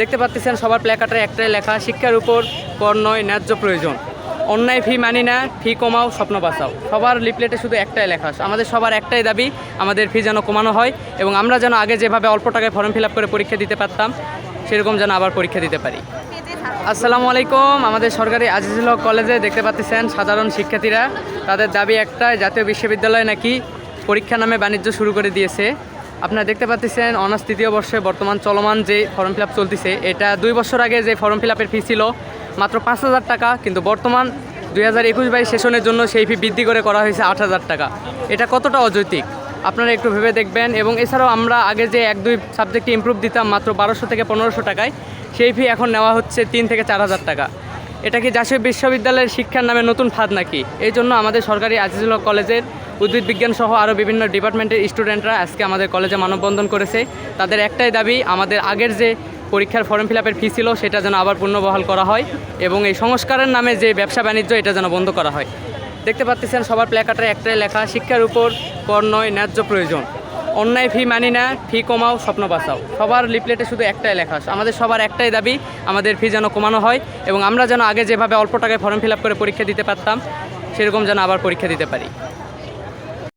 দেখতে পাচ্ছেন সবার প্ল্যাকার্ডে একটাই লেখা, শিক্ষার উপর কর নয়, ন্যায্য প্রয়োজন। অন্যায় ফি মানি না, ফি কমাও, স্বপ্ন বাঁচাও। সবার লিফলেটে শুধু একটাই লেখা, আমাদের সবার একটাই দাবি, আমাদের ফি যেন কমানো হয় এবং আমরা যেন আগে যেভাবে অল্প টাকায় ফর্ম ফিল আপ করে পরীক্ষা দিতে পারতাম সেরকম যেন আবার পরীক্ষা দিতে পারি। আসসালামু আলাইকুম। আমাদের সরকারি আজিজুল হক কলেজে দেখতে পাচ্ছেন সাধারণ শিক্ষার্থীরা, তাদের দাবি একটাই, জাতীয় বিশ্ববিদ্যালয় নাকি পরীক্ষা নামে বাণিজ্য শুরু করে দিয়েছে। আপনারা দেখতে পাচ্ছেন অনার্স তৃতীয় বর্ষে বর্তমান চলমান যে ফর্ম ফিল আপ চলতেছে, এটা 2 বছর আগে যে ফর্ম ফিল আপের ফি ছিল মাত্র 5,000 টাকা, কিন্তু বর্তমান 2021-22 সেশনের জন্য সেই ফি বৃদ্ধি করা হয়েছে 8,000 টাকা। এটা কতটা অযৌক্তিক আপনারা একটু ভেবে দেখবেন। এবং এছাড়াও আমরা আগে যে 1-2 সাবজেক্টে ইমপ্রুভ দিতাম মাত্র 1200 থেকে 1500 টাকায়, সেই ফি এখন নেওয়া হচ্ছে 3 থেকে 4,000 টাকা। এটা কি জাতীয় বিশ্ববিদ্যালয়ের শিক্ষার নামে নতুন ফাঁদ নাকি? এই জন্য আমাদের সরকারি আজিজুল হক কলেজের উদ্ভিদ বিজ্ঞান সহ আরও বিভিন্ন ডিপার্টমেন্টের স্টুডেন্টরা আজকে আমাদের কলেজে মানববন্ধন করেছে। তাদের একটাই দাবি, আমাদের আগের যে পরীক্ষার ফর্ম ফিল আপের ফি ছিল সেটা যেন আবার পুনর্বহাল করা হয় এবং এই সংস্কারের নামে যে ব্যবসা বাণিজ্য এটা যেন বন্ধ করা হয়। দেখতে পাচ্ছেন সবার প্ল্যাকার্ডে একটাই লেখা, শিক্ষার উপর কর নয়, ন্যায্য প্রয়োজন। অন্যায় ফি মানি না, ফি কমাও, স্বপ্ন বাঁচাও। সবার লিফলেটে শুধু একটাই লেখা, আমাদের সবার একটাই দাবি, আমাদের ফি যেন কমানো হয় এবং আমরা যেন আগে যেভাবে অল্প টাকায় ফর্ম ফিল আপ করে পরীক্ষা দিতে পারতাম সেরকম যেন আবার পরীক্ষা দিতে পারি।